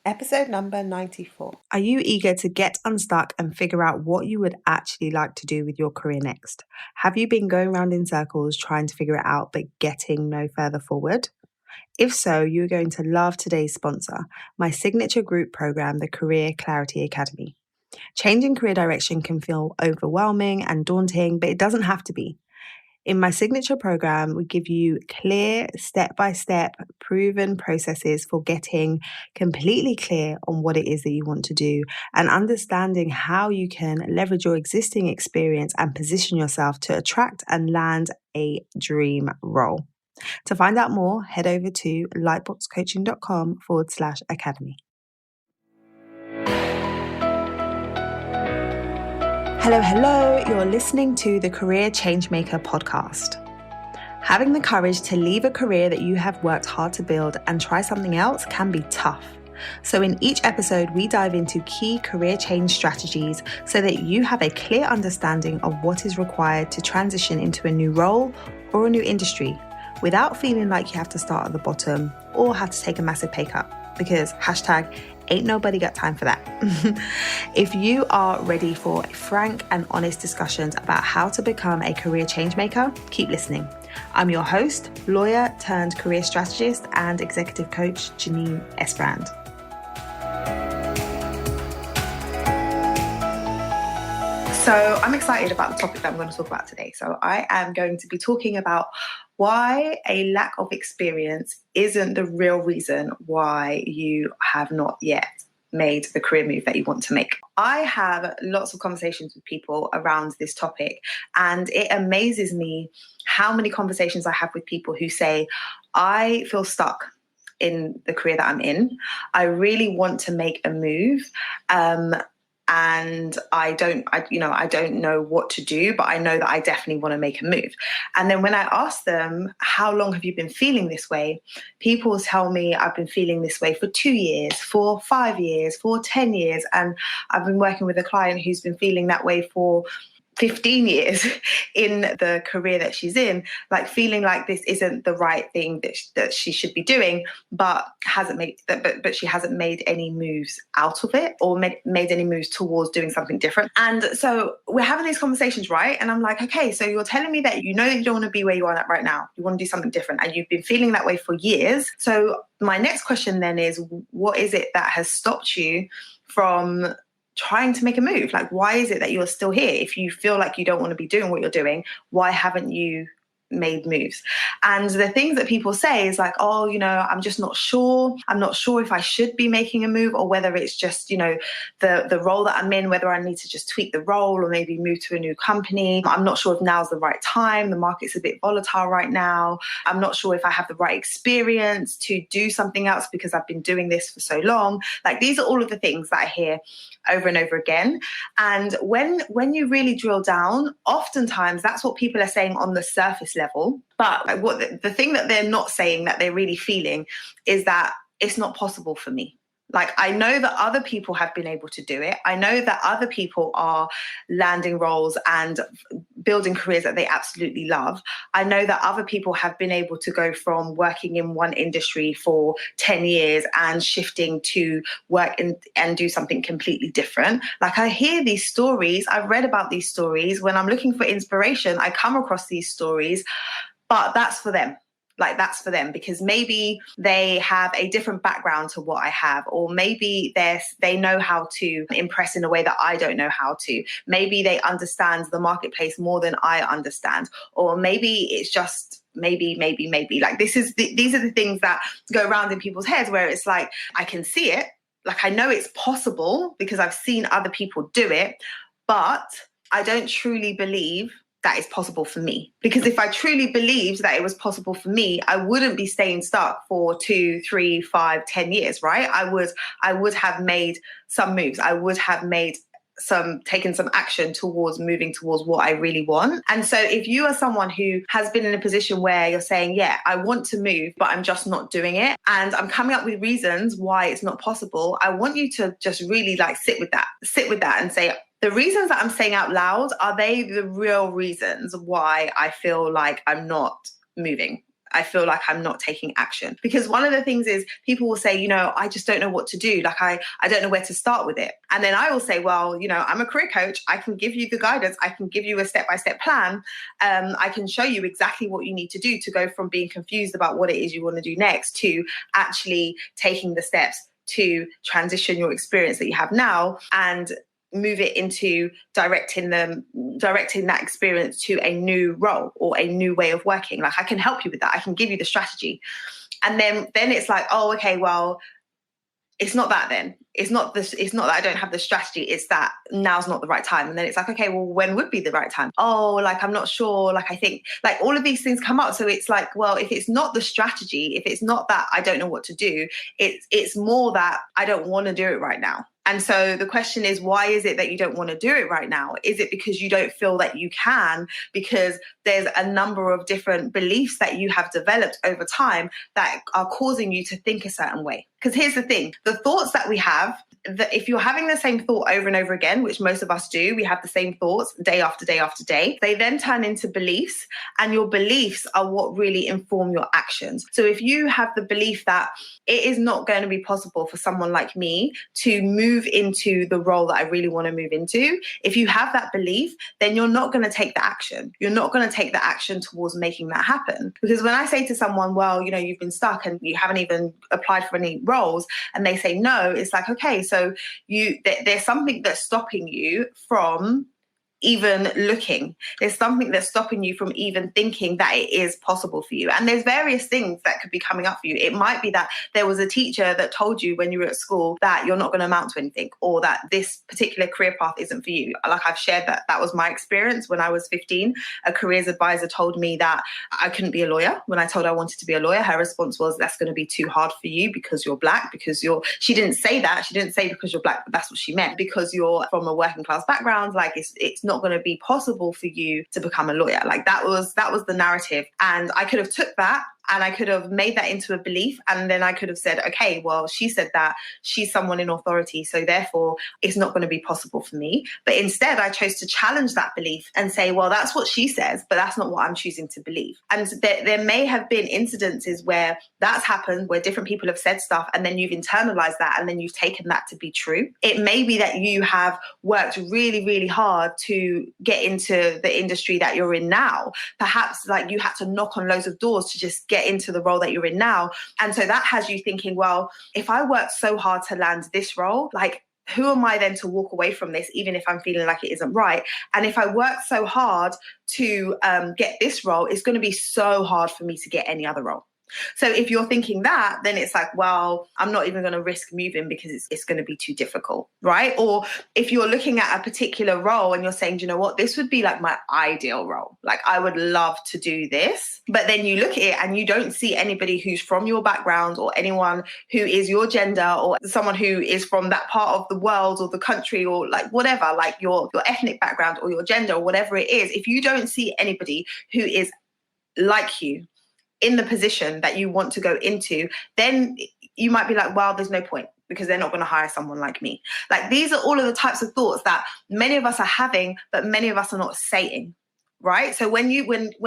Episode number 94. Are you eager to get unstuck and figure out what you would actually like to do with your career next? Have you been going around in circles trying to figure it out but getting no further forward? If so, you're going to love today's sponsor, my signature group program, the Career Clarity Academy. Changing career direction can feel overwhelming and daunting, but it doesn't have to be. In my signature program, we give you clear, step-by-step, proven processes for getting completely clear on what it is that you want to do and understanding how you can leverage your existing experience and position yourself to attract and land a dream role. To find out more, head over to lightboxcoaching.com/academy. Hello, you're listening to the Career Changemaker podcast. Having the courage to leave a career that you have worked hard to build and try something else can be tough. So in each episode, we dive into key career change strategies so that you have a clear understanding of what is required to transition into a new role or a new industry without feeling like you have to start at the bottom or have to take a massive pay cut, because #ain't nobody got time for that. If you are ready for frank and honest discussions about how to become a career change maker, keep listening. I'm your host, lawyer turned career strategist and executive coach, Janine Esbrand. So I'm excited about the topic that I'm going to talk about today. So I am going to be talking about why a lack of experience isn't the real reason why you have not yet made the career move that you want to make. I have lots of conversations with people around this topic, and it amazes me how many conversations I have with people who say, I feel stuck in the career that I'm in. I really want to make a move. And I don't know what to do, but I know that I definitely want to make a move. And then when I ask them, how long have you been feeling this way? People tell me I've been feeling this way for 2 years, for 5 years, for 10 years. And I've been working with a client who's been feeling that way for 15 years in the career that she's in, like feeling like this isn't the right thing that she should be doing, but she hasn't made any moves out of it or made any moves towards doing something different. And so we're having these conversations, right? And I'm like, okay, so you're telling me that you know that you don't want to be where you are at right now. You want to do something different, and you've been feeling that way for years. So my next question then is, what is it that has stopped you from trying to make a move? Like, why is it that you're still here? If you feel like you don't want to be doing what you're doing, why haven't you made moves? And the things that people say is like, oh, I'm just not sure. I'm not sure if I should be making a move, or whether it's just, the role that I'm in, whether I need to just tweak the role or maybe move to a new company. I'm not sure if now's the right time. The market's a bit volatile right now. I'm not sure if I have the right experience to do something else because I've been doing this for so long. Like, these are all of the things that I hear over and over again. And when you really drill down, oftentimes that's what people are saying on the surface level. But what the thing that they're not saying, that they're really feeling, is that it's not possible for me. Like, I know that other people have been able to do it. I know that other people are landing roles and building careers that they absolutely love. I know that other people have been able to go from working in one industry for 10 years and shifting to work and do something completely different. Like, I hear these stories. I've read about these stories. When I'm looking for inspiration, I come across these stories, but that's for them. Like, that's for them because maybe they have a different background to what I have, or maybe they know how to impress in a way that I don't know how to. Maybe they understand the marketplace more than I understand, or maybe it's just maybe. Like, these are the things that go around in people's heads, where it's like, I can see it. Like, I know it's possible because I've seen other people do it, but I don't truly believe that is possible for me. Because if I truly believed that it was possible for me, I wouldn't be staying stuck for 2, 3, 5, 10 years, right? I would have made some moves. I would have taken some action towards moving towards what I really want. And so if you are someone who has been in a position where you're saying, yeah, I want to move, but I'm just not doing it, and I'm coming up with reasons why it's not possible, I want you to just really sit with that and say, the reasons that I'm saying out loud, are they the real reasons why I feel like I'm not moving? I feel like I'm not taking action. Because one of the things is people will say, I just don't know what to do. Like, I don't know where to start with it. And then I will say, well, I'm a career coach. I can give you the guidance. I can give you a step-by-step plan. I can show you exactly what you need to do to go from being confused about what it is you want to do next to actually taking the steps to transition your experience that you have now and move it into directing that experience to a new role or a new way of working. Like, I can help you with that. I can give you the strategy. And then it's like, oh, okay, well, it's not that then. It's not that I don't have the strategy. It's that now's not the right time. And then it's like, okay, well, when would be the right time? Oh, like, I'm not sure. Like, I think, like, all of these things come up. So it's like, well, if it's not the strategy, if it's not that I don't know what to do, it's more that I don't want to do it right now. And so the question is, why is it that you don't want to do it right now? Is it because you don't feel that you can? Because there's a number of different beliefs that you have developed over time that are causing you to think a certain way. Because here's the thing, the thoughts that we have, that if you're having the same thought over and over again, which most of us do, we have the same thoughts day after day after day, they then turn into beliefs, and your beliefs are what really inform your actions. So if you have the belief that it is not going to be possible for someone like me to move into the role that I really want to move into, if you have that belief, then you're not going to take the action. You're not going to take the action towards making that happen. Because when I say to someone, well, you've been stuck and you haven't even applied for any roles, and they say no, it's like, okay, so there's something that's stopping you from even looking. There's something that's stopping you from even thinking that it is possible for you. And there's various things that could be coming up for you. It might be that there was a teacher that told you when you were at school that you're not going to amount to anything, or that this particular career path isn't for you. Like, I've shared that was my experience when I was 15. A careers advisor told me that I couldn't be a lawyer. When I told her I wanted to be a lawyer, her response was, that's going to be too hard for you because you're Black, she didn't say that. She didn't say because you're Black, but that's what she meant. Because you're from a working class background, like, it's not going to be possible for you to become a lawyer. Like, that was the narrative. And I could have took that and I could have made that into a belief. And then I could have said, okay, well, she said that, she's someone in authority, so therefore it's not going to be possible for me. But instead, I chose to challenge that belief and say, well, that's what she says, but that's not what I'm choosing to believe. And there may have been incidences where that's happened, where different people have said stuff, and then you've internalized that, and then you've taken that to be true. It may be that you have worked really, really hard to get into the industry that you're in now. Perhaps, like, you had to knock on loads of doors to just get into the role that you're in now. And so that has you thinking, well, if I worked so hard to land this role, like, who am I then to walk away from this, even if I'm feeling like it isn't right? And if I work so hard to get this role, it's going to be so hard for me to get any other role. So if you're thinking that, then it's like, well, I'm not even going to risk moving because it's going to be too difficult, right? Or if you're looking at a particular role and you're saying, do you know what, this would be like my ideal role. Like, I would love to do this. But then you look at it and you don't see anybody who's from your background, or anyone who is your gender, or someone who is from that part of the world or the country, or like whatever, like your ethnic background or your gender or whatever it is. If you don't see anybody who is like you in the position that you want to go into, then you might be like, well, there's no point, because they're not going to hire someone like me. Like, these are all of the types of thoughts that many of us are having, but many of us are not saying, right? So when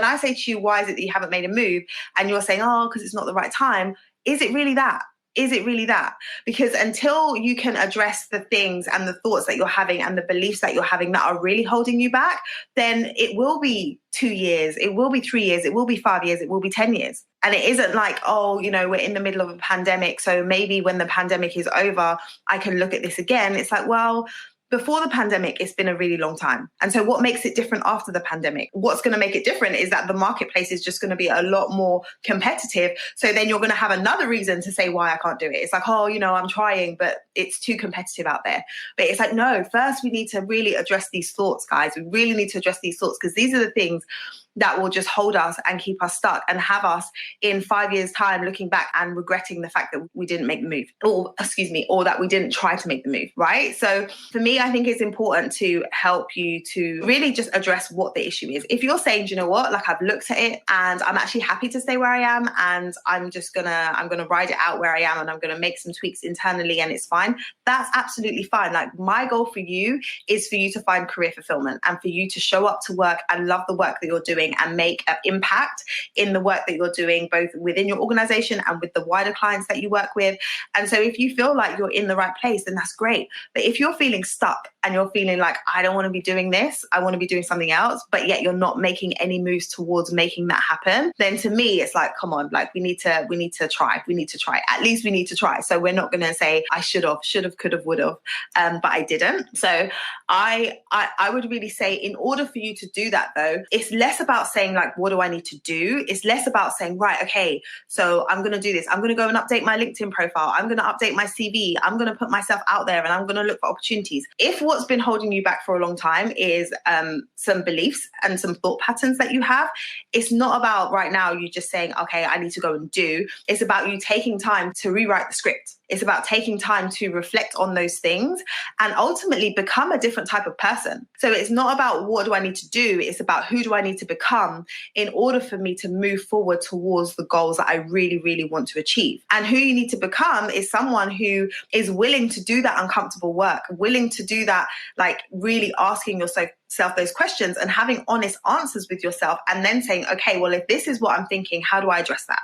I say to you, why is it that you haven't made a move? And you're saying, oh, because it's not the right time. Is it really that? Is it really that? Because until you can address the things and the thoughts that you're having and the beliefs that you're having that are really holding you back, then it will be 2 years, it will be 3 years, it will be 5 years, it will be 10 years. And it isn't like, oh, we're in the middle of a pandemic, so maybe when the pandemic is over, I can look at this again. It's like, well, before the pandemic, it's been a really long time. And so what makes it different after the pandemic? What's going to make it different is that the marketplace is just going to be a lot more competitive. So then you're going to have another reason to say why I can't do it. It's like, oh, I'm trying, but it's too competitive out there. But it's like, no, first we need to really address these thoughts, guys. We really need to address these thoughts, because these are the things that will just hold us and keep us stuck and have us in 5 years' time looking back and regretting the fact that we didn't make the move, or that we didn't try to make the move, right? So for me, I think it's important to help you to really just address what the issue is. If you're saying, do you know what, like, I've looked at it and I'm actually happy to stay where I am, and I'm gonna ride it out where I am, and I'm gonna make some tweaks internally and it's fine, that's absolutely fine. Like, my goal for you is for you to find career fulfillment and for you to show up to work and love the work that you're doing doing and make an impact in the work that you're doing, both within your organization and with the wider clients that you work with. And so if you feel like you're in the right place, then that's great. But if you're feeling stuck and you're feeling like, I don't want to be doing this, I want to be doing something else, but yet you're not making any moves towards making that happen, then to me, it's like, come on, like we need to try. We need to try. At least we need to try. So we're not going to say I should have, could have, would have, but I didn't. So I would really say, in order for you to do that though, it's less about saying like, what do I need to do? It's less about saying, right, okay, so I'm going to do this. I'm going to go and update my LinkedIn profile. I'm going to update my CV. I'm going to put myself out there and I'm going to look for opportunities. If what's been holding you back for a long time is some beliefs and some thought patterns that you have, it's not about right now you just saying, okay, I need to go and do. It's about you taking time to rewrite the script. It's about taking time to reflect on those things and ultimately become a different type of person. So it's not about what do I need to do? It's about who do I need to become in order for me to move forward towards the goals that I really, really want to achieve. And who you need to become is someone who is willing to do that uncomfortable work, willing to do that, like really asking yourself those questions and having honest answers with yourself, and then saying, okay, well, if this is what I'm thinking, how do I address that?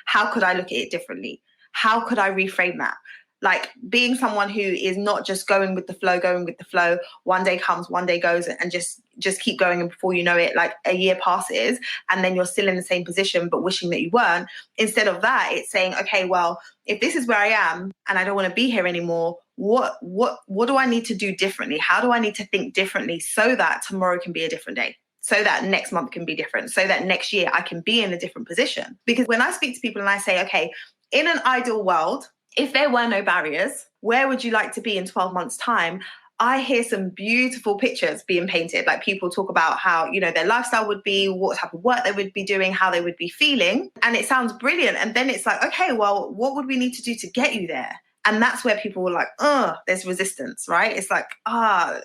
How could I look at it differently? How could I reframe that? Like being someone who is not just going with the flow, one day comes, one day goes, and just keep going. And before you know it, like a year passes and then you're still in the same position, but wishing that you weren't. Instead of that, it's saying, okay, well, if this is where I am and I don't want to be here anymore, what do I need to do differently? How do I need to think differently so that tomorrow can be a different day? So that next month can be different, so that next year I can be in a different position. Because when I speak to people and I say, okay, in an ideal world, if there were no barriers, where would you like to be in 12 months' time? I hear some beautiful pictures being painted. Like people talk about how, their lifestyle would be, what type of work they would be doing, how they would be feeling. And it sounds brilliant. And then it's like, okay, well, what would we need to do to get you there? And that's where people were like, there's resistance, right? It's like,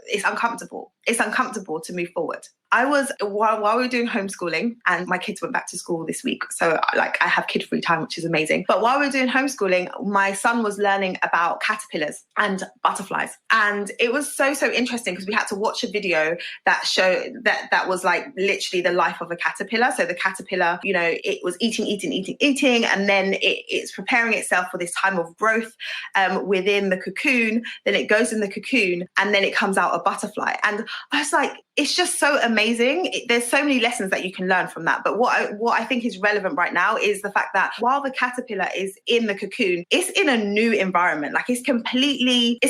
it's uncomfortable. It's uncomfortable to move forward. I was, while we were doing homeschooling, and my kids went back to school this week, so like I have kid-free time, which is amazing. But while we were doing homeschooling, my son was learning about caterpillars and butterflies. And it was so interesting because we had to watch a video that showed that was like literally the life of a caterpillar. So the caterpillar, it was eating, and then it's preparing itself for this time of growth within the cocoon. Then it goes in the cocoon and then it comes out a butterfly. And I was like, it's just so amazing. There's so many lessons that you can learn from that. But what I think is relevant right now is the fact that while the caterpillar is in the cocoon, it's in a new environment. Like it's completely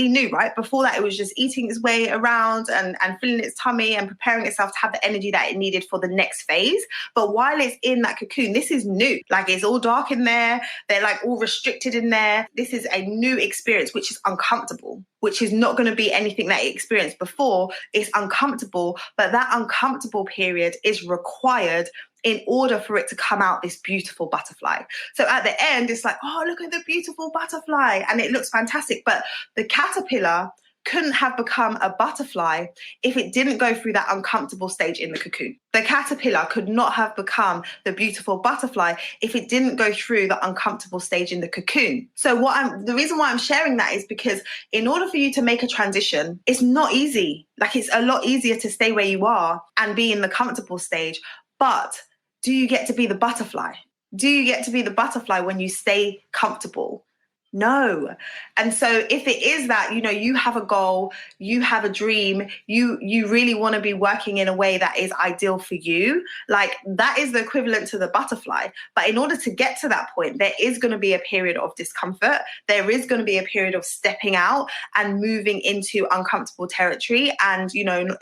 new, right? Before that, it was just eating its way around and filling its tummy and preparing itself to have the energy that it needed for the next phase. But while it's in that cocoon, this is new. Like it's all dark in there. They're like all restricted in there. This is a new experience, which is uncomfortable, which is not going to be anything that it experienced before. It's uncomfortable, but that uncomfortable period is required in order for it to come out this beautiful butterfly. So at the end, it's like, oh, look at the beautiful butterfly. And it looks fantastic. But the caterpillar couldn't have become a butterfly if it didn't go through that uncomfortable stage in the cocoon. The caterpillar could not have become the beautiful butterfly if it didn't go through the uncomfortable stage in the cocoon. So the reason why I'm sharing that is because in order for you to make a transition, it's not easy. Like it's a lot easier to stay where you are and be in the comfortable stage. But do you get to be the butterfly? Do you get to be the butterfly when you stay comfortable? No. And so if it is that, you have a goal, you have a dream, you really want to be working in a way that is ideal for you, like that is the equivalent to the butterfly. But in order to get to that point, there is going to be a period of discomfort. There is going to be a period of stepping out and moving into uncomfortable territory and,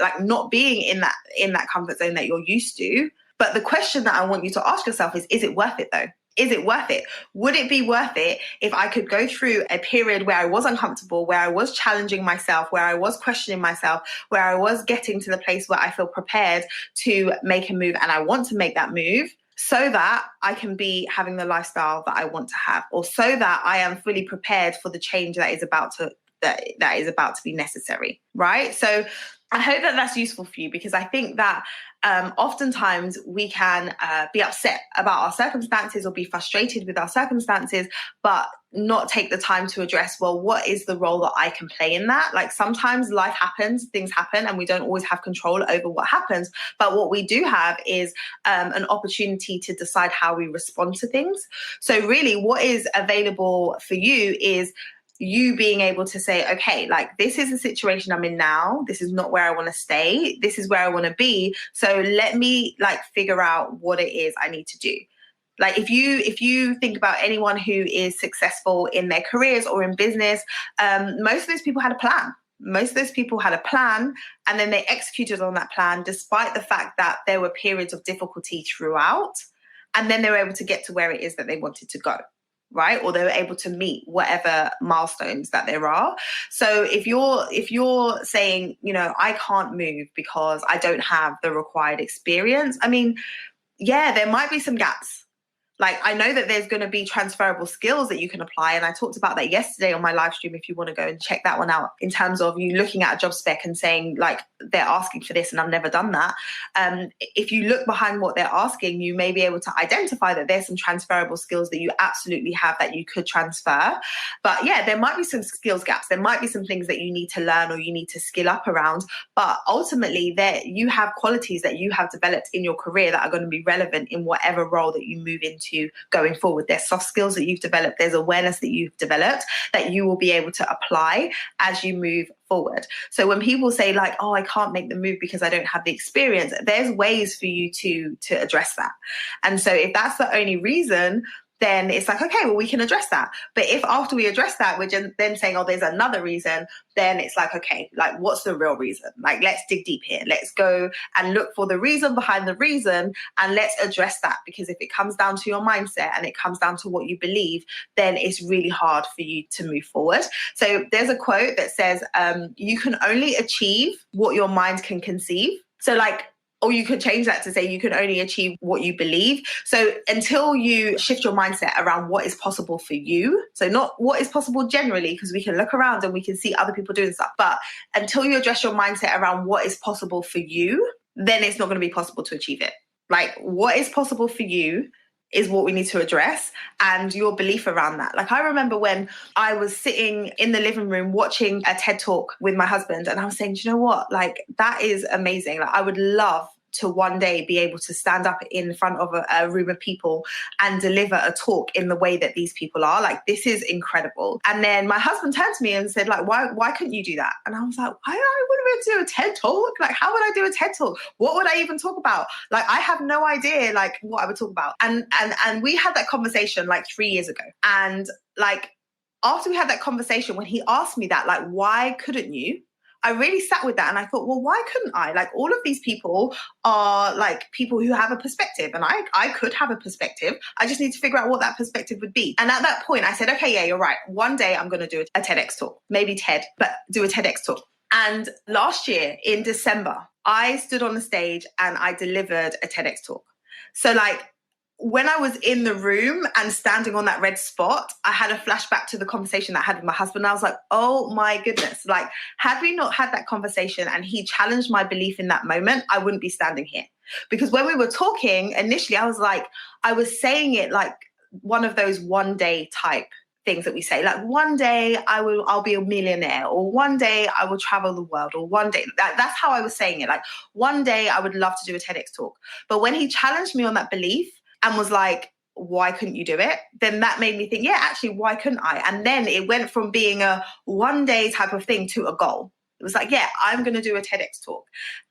like not being in that comfort zone that you're used to. But the question that I want you to ask yourself is it worth it though? Is it worth it? Would it be worth it if I could go through a period where I was uncomfortable, where I was challenging myself, where I was questioning myself, where I was getting to the place where I feel prepared to make a move and I want to make that move so that I can be having the lifestyle that I want to have, or so that I am fully prepared for the change that is about that is about to be necessary, right? So I hope that that's useful for you, because I think that oftentimes we can be upset about our circumstances or be frustrated with our circumstances, but not take the time to address, well, what is the role that I can play in that? Like, sometimes life happens, things happen, and we don't always have control over what happens. But what we do have is an opportunity to decide how we respond to things. So really what is available for you is you being able to say, okay, like, this is the situation I'm in now. This is not where I want to stay. This is where I want to be. So let me like figure out what it is I need to do. Like, if you think about anyone who is successful in their careers or in business, most of those people had a plan. Most of those people had a plan, and then they executed on that plan despite the fact that there were periods of difficulty throughout. And then they were able to get to where it is that they wanted to go, right? Or they were able to meet whatever milestones that there are. So if you're saying, you know, I can't move because I don't have the required experience, I mean, yeah, there might be some gaps. Like, I know that there's going to be transferable skills that you can apply. And I talked about that yesterday on my live stream, if you want to go and check that one out, in terms of you looking at a job spec and saying, like, they're asking for this and I've never done that. If you look behind what they're asking, you may be able to identify that there's some transferable skills that you absolutely have that you could transfer. But yeah, there might be some skills gaps. There might be some things that you need to learn or you need to skill up around. But ultimately, you have qualities that you have developed in your career that are going to be relevant in whatever role that you move into going forward. There's soft skills that you've developed, there's awareness that you've developed that you will be able to apply as you move forward. So when people say like, oh, I can't make the move because I don't have the experience, there's ways for you to address that. And so if that's the only reason, then it's like, okay, well, we can address that. But if after we address that, we're just then saying, oh, there's another reason, then it's like, okay, like, what's the real reason? Like, let's dig deep here. Let's go and look for the reason behind the reason, and let's address that. Because if it comes down to your mindset and it comes down to what you believe, then it's really hard for you to move forward. So there's a quote that says, you can only achieve what your mind can conceive. So like, or you could change that to say you can only achieve what you believe. So until you shift your mindset around what is possible for you, so not what is possible generally, because we can look around and we can see other people doing stuff, but until you address your mindset around what is possible for you, then it's not going to be possible to achieve it. Like, what is possible for you is what we need to address, and your belief around that. Like, I remember when I was sitting in the living room watching a TED talk with my husband, and I was saying, do you know what? Like, that is amazing. Like, I would love to one day be able to stand up in front of a room of people and deliver a talk in the way that these people are. Like, this is incredible. And then my husband turned to me and said, like, why couldn't you do that? And I was like, why would I do a TED talk? Like, how would I do a TED talk? What would I even talk about? Like, I have no idea, like, what I would talk about. And we had that conversation like 3 years ago. And like, after we had that conversation, when he asked me that, like, why couldn't you? I really sat with that and I thought, well, why couldn't I? Like, all of these people are like people who have a perspective, and I could have a perspective. I just need to figure out what that perspective would be. And at that point I said, okay, yeah, you're right. One day I'm going to do a TEDx talk, maybe TED, but do a TEDx talk. And last year in December, I stood on the stage and I delivered a TEDx talk. So like, when I was in the room and standing on that red spot, I had a flashback to the conversation that I had with my husband. I was like, oh my goodness, like, had we not had that conversation and he challenged my belief in that moment, I wouldn't be standing here. Because when we were talking initially, I was like, I was saying it like one of those one day type things that we say, like, one day I'll be a millionaire, or one day I will travel the world, or one day, that's how I was saying it. Like, one day I would love to do a TEDx talk. But when he challenged me on that belief and was like, why couldn't you do it? Then that made me think, yeah, actually, why couldn't I? And then it went from being a one day type of thing to a goal. It was like, yeah, I'm going to do a TEDx talk.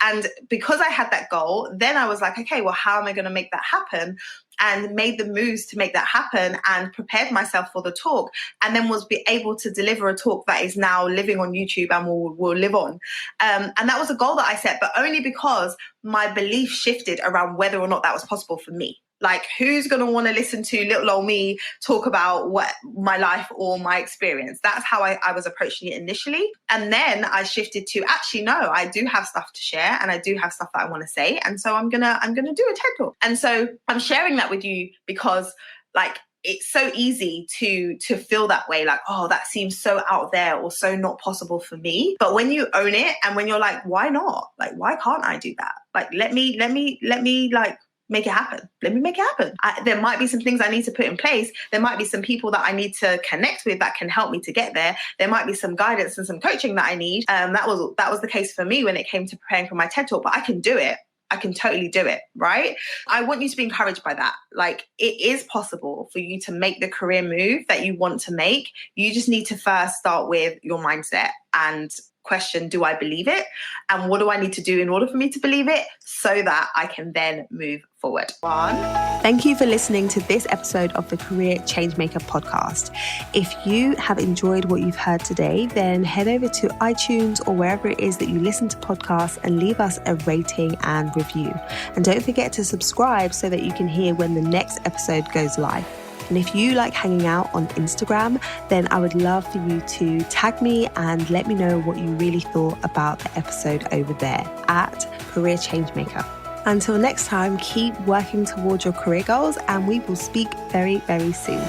And because I had that goal, then I was like, okay, well, how am I going to make that happen? And made the moves to make that happen and prepared myself for the talk, and then was able to deliver a talk that is now living on YouTube and will live on. And that was a goal that I set, but only because my belief shifted around whether or not that was possible for me. Like, who's going to want to listen to little old me talk about what my life or my experience? That's how I was approaching it initially. And then I shifted to, actually, no, I do have stuff to share and I do have stuff that I want to say. And so I'm going to do a TED talk. And so I'm sharing that with you because, like, it's so easy to feel that way, like, oh, that seems so out there or so not possible for me. But when you own it and when you're like, why not? Like, why can't I do that? Like, let me like make it happen. Let me make it happen. There might be some things I need to put in place. There might be some people that I need to connect with that can help me to get there. There might be some guidance and some coaching that I need. That was the case for me when it came to preparing for my TED Talk, but I can do it. I can totally do it, right? I want you to be encouraged by that. Like, it is possible for you to make the career move that you want to make. You just need to first start with your mindset and question, do I believe it? And what do I need to do in order for me to believe it so that I can then move forward? Thank you for listening to this episode of the Career Changemaker podcast. If you have enjoyed what you've heard today, then head over to iTunes or wherever it is that you listen to podcasts and leave us a rating and review. And don't forget to subscribe so that you can hear when the next episode goes live. And if you like hanging out on Instagram, then I would love for you to tag me and let me know what you really thought about the episode over there at Career Changemaker. Until next time, keep working towards your career goals and we will speak very, very soon.